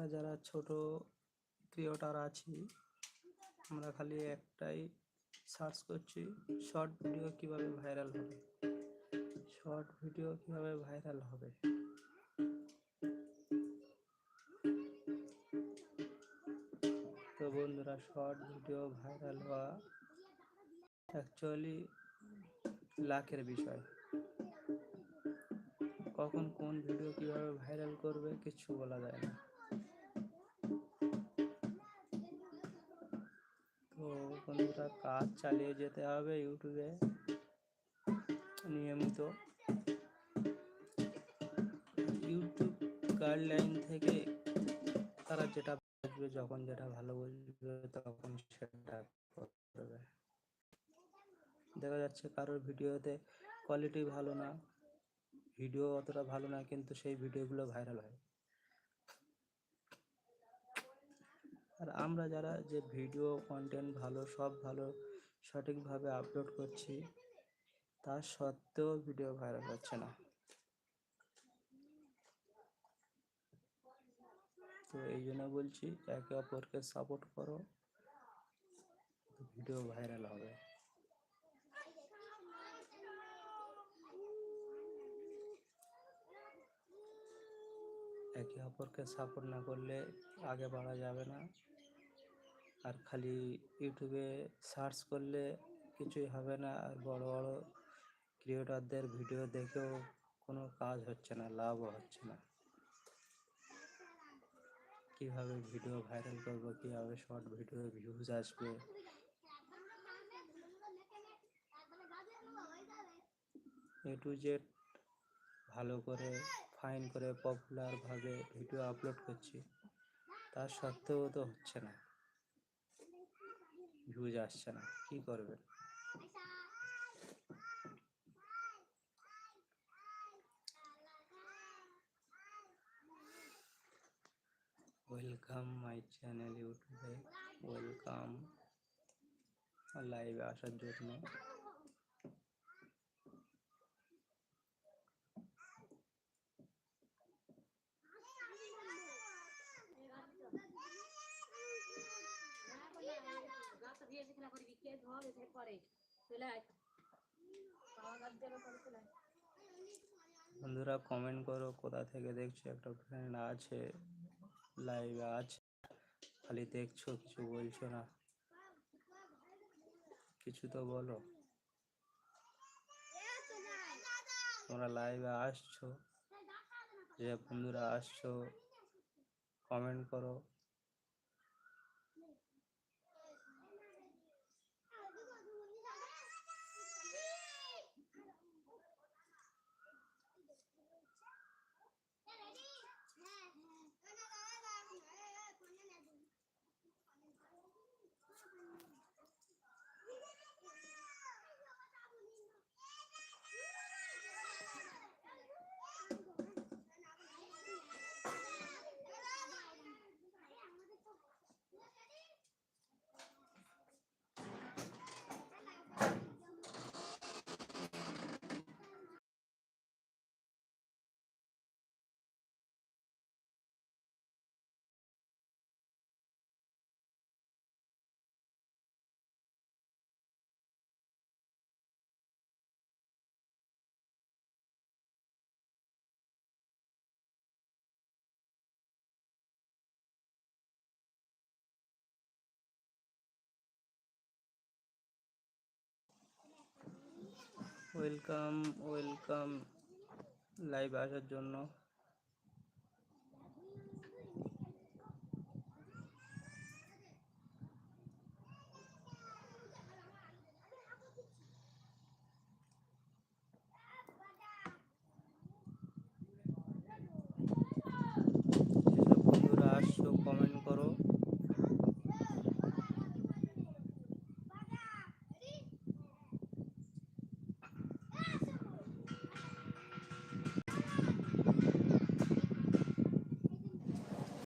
আমরা যারা ছোট ক্রিয়েটর আছি, আমরা খালি একটাই সার্চ করছি, শর্ট ভিডিও কিভাবে ভাইরাল হবে। শর্ট ভিডিও কিভাবে ভাইরাল হবে। তো বন্ধুরা, শর্ট ভিডিও ভাইরাল হওয়া অ্যাকচুয়ালি লাখের বিষয়। কখন কোন ভিডিও কিভাবে ভাইরাল করবে কিছু বলা যায় না। তো বন্ধুরা, কাজ চালিয়ে যেতে হবে ইউটিউবে নিয়মিত। ইউটিউব গাইডলাইন থেকে তারা যেটা বুঝবে, যখন যেটা ভালো বুঝবে তখন সেটা করবে। দেখা যাচ্ছে কারোর ভিডিওতে কোয়ালিটি ভালো না, ভিডিও অতটা ভালো না, কিন্তু সেই ভিডিওগুলো ভাইরাল হয়। আর আমরা যারা যে ভিডিও কন্টেন্ট ভালো, সব ভালো সঠিকভাবে আপলোড করছি, তা সত্ত্বেও ভিডিও ভাইরাল হচ্ছে না। তো এই জন্য বলছি, একে অপরকে সাপোর্ট করো, ভিডিও ভাইরাল হবে। একে অপরকে সাপোর্ট না করলে আগে বাড়া যাবে না। আর খালি ইউটিউবে সার্চ করলে কিছুই হবে না। আর বড় বড় ক্রিয়েটরদের ভিডিও দেখেও কোনো কাজ হচ্ছে না, লাভও হচ্ছে না। কীভাবে ভিডিও ভাইরাল করবো, কীভাবে শর্ট ভিডিও ভিউজ আসবে, এ টু জেড ভালো করে ফাইন করে পপুলারভাবে ভিডিও আপলোড করছি, তা সত্ত্বেও তো হচ্ছে না, ভিউজ আসছে না। কী করবেন? ওয়েলকাম মাই চ্যানেল ইউটিউবে, ওয়েলকাম লাইভে আসার জন্য। বন্ধুরা, কমেন্ট করো কোথা থেকে দেখছো। একটা ফ্রেন্ড আছে লাইভে আছে, খালি দেখছো, কিছু বলছো না, কিছু তো বলো। তোমরা লাইভে আসছো, যে বন্ধুরা আসছো কমেন্ট করো। ওয়েলকাম ওয়েলকাম লাইভ আসার জন্য।